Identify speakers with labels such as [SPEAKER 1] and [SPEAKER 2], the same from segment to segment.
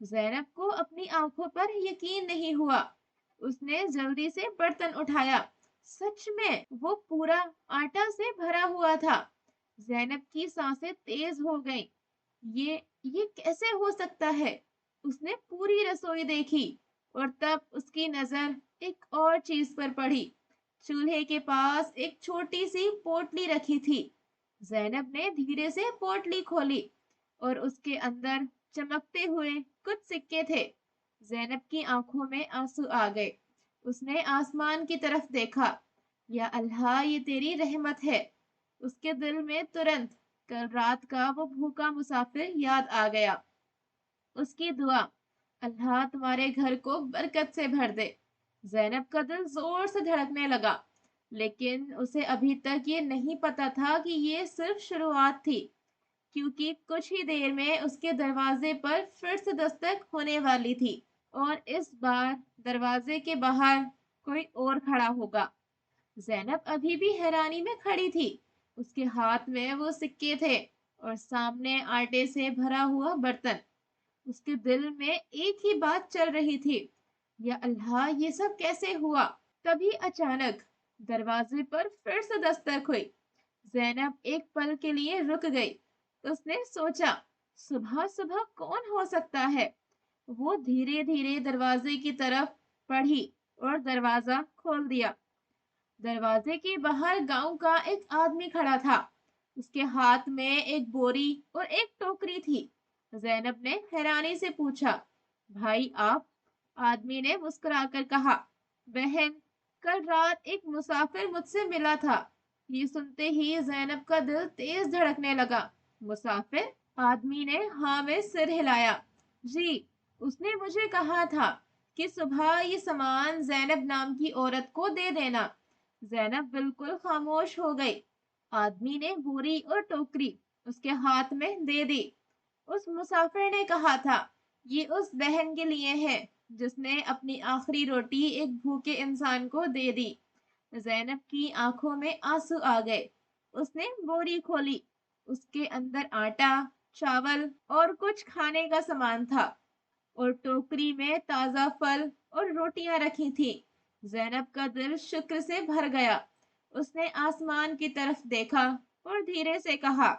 [SPEAKER 1] زینب کو اپنی آنکھوں پر یقین نہیں ہوا۔ اس نے جلدی سے برتن اٹھایا۔ سچ میں وہ پورا آٹا سے بھرا ہوا تھا۔ زینب کی سانسیں تیز ہو گئیں۔ یہ یہ کیسے ہو سکتا ہے؟ اس نے پوری رسوئی دیکھی اور تب اس کی نظر ایک اور چیز پر پڑی۔ چولہے کے پاس ایک چھوٹی سی پوٹلی رکھی تھی۔ زینب نے دھیرے سے پوٹلی کھولی اور اس کے اندر چمکتے ہوئے کچھ سکے تھے۔ زینب کی آنکھوں میں آنسو آ گئے۔ اس نے آسمان کی طرف دیکھا۔ یا اللہ، یہ تیری رحمت ہے۔ اس کے دل میں ترنت کل رات کا وہ بھوکا مسافر یاد آ گیا۔ اس کی دعا، اللہ تمہارے گھر کو برکت سے بھر دے۔ زینب کا دل زور سے دھڑکنے لگا، لیکن اسے ابھی تک یہ نہیں پتا تھا کہ یہ صرف شروعات تھی، کیونکہ کچھ ہی دیر میں اس کے دروازے پر پھر سے دستک ہونے والی تھی، اور اس بار دروازے کے باہر کوئی اور کھڑا ہوگا۔ زینب ابھی بھی حیرانی میں کھڑی تھی۔ اس کے ہاتھ میں وہ سکے تھے اور سامنے آٹے سے بھرا ہوا برتن۔ اس کے دل میں ایک ہی بات چل رہی تھی، یا اللہ، یہ سب کیسے ہوا؟ تبھی اچانک دروازے پر پھر سے دستک ہوئی۔ زینب ایک پل کے لیے رک گئی۔ اس نے سوچا، صبح صبح کون ہو سکتا ہے؟ وہ دھیرے دھیرے دروازے کی طرف بڑھی اور دروازہ کھول دیا۔ دروازے کے باہر گاؤں کا ایک آدمی کھڑا تھا۔ اس کے ہاتھ میں ایک بوری اور ایک ٹوکری تھی۔ زینب نے حیرانی سے پوچھا، بھائی آپ؟ آدمی نے مسکرا کر کہا، بہن، کل رات ایک مسافر مجھ سے ملا تھا۔ یہ سنتے ہی زینب کا دل تیز دھڑکنے لگا۔ مسافر؟ آدمی نے ہاں میں سر ہلایا۔ جی، اس نے مجھے کہا تھا کہ صبح یہ سامان زینب نام کی عورت کو دے دینا۔ زینب بالکل خاموش ہو گئی۔ آدمی نے بوری اور ٹوکری اس کے ہاتھ میں دے دی۔ اس مسافر نے کہا تھا، یہ اس بہن کے لیے ہے جس نے اپنی آخری روٹی ایک بھوکے انسان کو دے دی۔ زینب کی آنکھوں میں آنسو آ گئے۔ اس نے بوری کھولی۔ اس کے اندر آٹا، چاول اور کچھ کھانے کا سامان تھا، اور ٹوکری میں تازہ پھل اور روٹیاں رکھی تھی۔ زینب کا دل شکر سے بھر گیا۔ اس نے آسمان کی طرف دیکھا اور دھیرے سے کہا،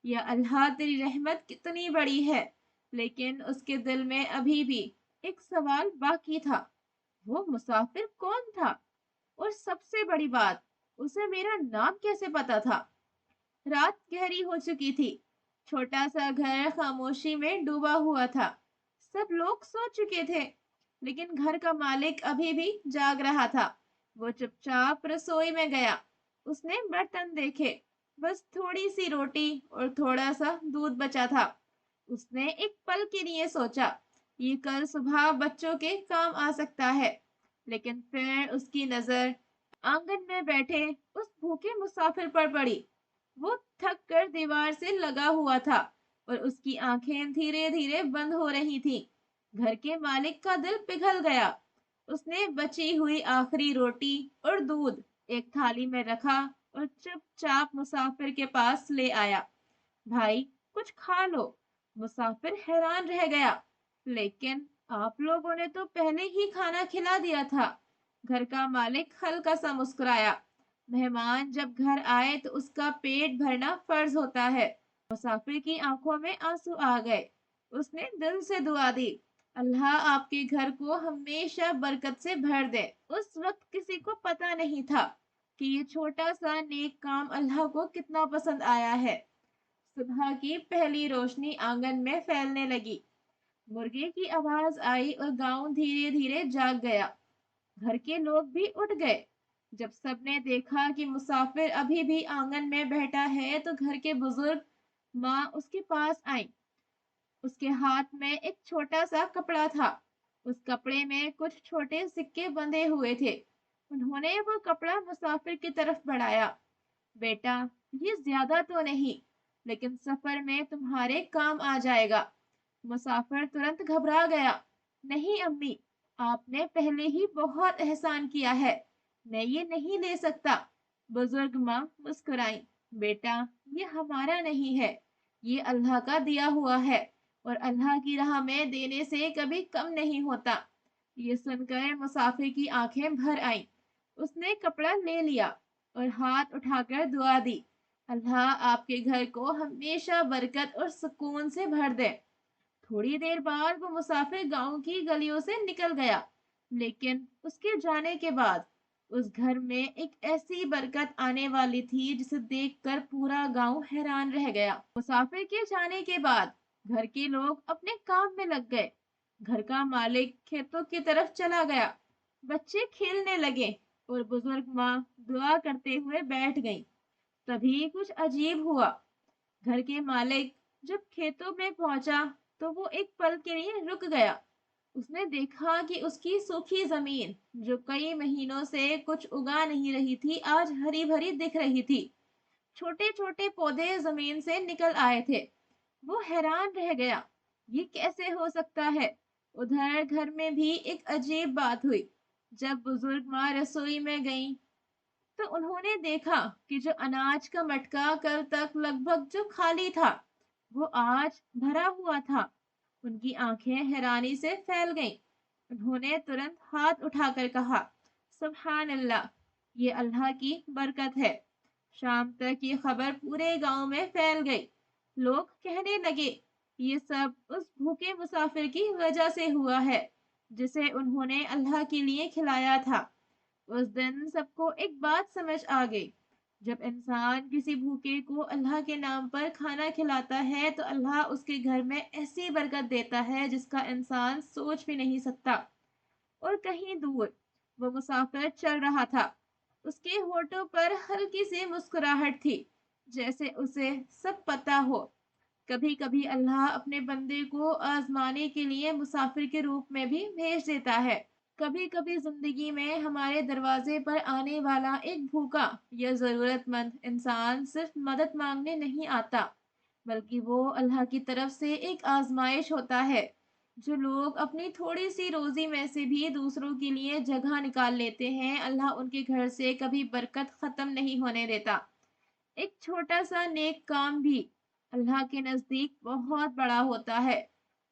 [SPEAKER 1] یا اللہ، تیری رحمت کتنی بڑی ہے۔ لیکن اس کے دل میں ابھی بھی ایک سوال باقی تھا، وہ مسافر کون تھا؟ اور سب سے بڑی بات، اسے میرا نام کیسے پتا تھا؟ رات گہری ہو چکی تھی۔ چھوٹا سا گھر خاموشی میں ڈوبا ہوا تھا۔ سب لوگ سو چکے تھے، لیکن گھر کا مالک ابھی بھی جاگ رہا تھا۔ وہ چپ چاپ رسوئی میں گیا۔ اس نے برتن دیکھے، بس تھوڑی سی روٹی اور تھوڑا سا دودھ بچا تھا۔ اس نے ایک پل کے لیے سوچا، یہ کل صبح بچوں کے کام آ سکتا ہے، لیکن پھر اس کی نظر آنگن میں بیٹھے اس بھوکے مسافر پر پڑی۔ وہ تھک کر دیوار سے لگا ہوا تھا اور اس کی آنکھیں دھیرے دھیرے بند ہو رہی تھی۔ گھر کے مالک کا دل پگھل گیا۔ اس نے بچی ہوئی آخری روٹی اور دودھ ایک تھالی میں رکھا اور چپ چاپ مسافر کے پاس لے آیا۔ بھائی، کچھ کھا لو۔ مسافر حیران رہ گیا، لیکن آپ لوگوں نے تو پہلے ہی کھانا کھلا دیا تھا۔ گھر کا مالک ہلکا سا مسکرایا۔ مہمان جب گھر آئے تو اس کا پیٹ بھرنا فرض ہوتا ہے۔ مسافر کی آنکھوں میں آنسو آ گئے۔ اس نے دل سے دعا دی، اللہ آپ کے گھر کو ہمیشہ برکت سے بھر دے۔ اس وقت کسی کو پتا نہیں تھا کہ یہ چھوٹا سا نیک کام اللہ کو کتنا پسند آیا ہے۔ صبح کی پہلی روشنی آنگن میں پھیلنے لگی۔ مرغے کی آواز آئی اور گاؤں دھیرے دھیرے جاگ گیا۔ گھر کے لوگ بھی اٹھ گئے۔ جب سب نے دیکھا کہ مسافر ابھی بھی آنگن میں بیٹھا ہے تو گھر کے بزرگ ماں اس کے پاس آئیں۔ اس کے ہاتھ میں ایک چھوٹا سا کپڑا تھا۔ اس کپڑے میں کچھ چھوٹے سکے بندھے ہوئے تھے۔ انہوں نے وہ کپڑا مسافر کی طرف بڑھایا۔ بیٹا، یہ زیادہ تو نہیں، لیکن سفر میں تمہارے کام آ جائے گا۔ مسافر ترنت گھبرا گیا۔ نہیں امی، آپ نے پہلے ہی بہت احسان کیا ہے، میں یہ نہیں لے سکتا۔ بزرگ ماں مسکرائیں، بیٹا، یہ ہمارا نہیں ہے، یہ اللہ کا دیا ہوا ہے۔ اور اللہ کی راہ میں دینے سے کبھی کم نہیں ہوتا۔ یہ سن کر مسافر کی آنکھیں بھر آئیں۔ اس نے کپڑا لے لیا اور ہاتھ اٹھا کر دعا دی، اللہ آپ کے گھر کو ہمیشہ برکت اور سکون سے بھر دے۔ تھوڑی دیر بعد وہ مسافر گاؤں کی گلیوں سے نکل گیا، لیکن اس کے جانے کے بعد اس گھر میں ایک ایسی برکت آنے والی تھی جسے دیکھ کر پورا گاؤں حیران رہ گیا۔ مسافر کے جانے کے بعد گھر کے لوگ اپنے کام میں لگ گئے۔ گھر کا مالک کھیتوں کی طرف چلا گیا، بچے کھیلنے لگے اور بزرگ ماں دعا کرتے ہوئے بیٹھ گئی۔ تبھی کچھ عجیب ہوا۔ گھر کے مالک جب کھیتوں میں پہنچا تو وہ ایک پل کے لیے رک گیا۔ اس نے دیکھا کہ اس کی سوکھی زمین جو کئی مہینوں سے کچھ اگا نہیں رہی تھی آج ہری بھری دکھ رہی تھی۔ چھوٹے چھوٹے پودے زمین سے نکل آئے تھے۔ وہ حیران رہ گیا، یہ کیسے ہو سکتا ہے؟ ادھر گھر میں بھی ایک عجیب بات ہوئی۔ جب بزرگ ماں رسوئی میں گئیں تو انہوں نے دیکھا کہ جو اناج کا مٹکا کل تک لگ بھگ جو خالی تھا وہ آج بھرا ہوا تھا۔ ان کی آنکھیں حیرانی سے پھیل گئیں۔ انہوں نے ترنت ہاتھ اٹھا کر کہا، سبحان اللہ، یہ اللہ کی برکت ہے۔ شام تک یہ خبر پورے گاؤں میں پھیل گئی۔ لوگ کہنے لگے، یہ سب اس بھوکے مسافر کی وجہ سے ہوا ہے جسے انہوں نے اللہ کے لیے کھلایا تھا۔ اس دن سب کو ایک بات سمجھ آ گئی، جب انسان کسی بھوکے کو اللہ کے نام پر کھانا کھلاتا ہے تو اللہ اس کے گھر میں ایسی برکت دیتا ہے جس کا انسان سوچ بھی نہیں سکتا۔ اور کہیں دور وہ مسافر چل رہا تھا۔ اس کے ہونٹوں پر ہلکی سی مسکراہٹ تھی، جیسے اسے سب پتا ہو۔ کبھی کبھی اللہ اپنے بندے کو آزمانے کے لیے مسافر کے روپ میں بھی بھیج دیتا ہے۔ کبھی کبھی زندگی میں ہمارے دروازے پر آنے والا ایک بھوکا یا ضرورت مند انسان صرف مدد مانگنے نہیں آتا، بلکہ وہ اللہ کی طرف سے ایک آزمائش ہوتا ہے۔ جو لوگ اپنی تھوڑی سی روزی میں سے بھی دوسروں کے لیے جگہ نکال لیتے ہیں، اللہ ان کے گھر سے کبھی برکت ختم نہیں ہونے دیتا۔ ایک چھوٹا سا نیک کام بھی اللہ کے نزدیک بہت بڑا ہوتا ہے،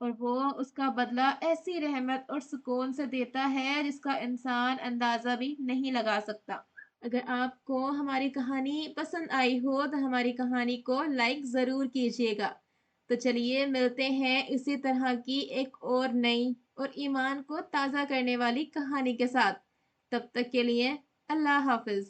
[SPEAKER 1] اور وہ اس کا بدلہ ایسی رحمت اور سکون سے دیتا ہے جس کا انسان اندازہ بھی نہیں لگا سکتا۔ اگر آپ کو ہماری کہانی پسند آئی ہو تو ہماری کہانی کو لائک ضرور کیجیے گا۔ تو چلیے ملتے ہیں اسی طرح کی ایک اور نئی اور ایمان کو تازہ کرنے والی کہانی کے ساتھ۔ تب تک کے لیے اللہ حافظ۔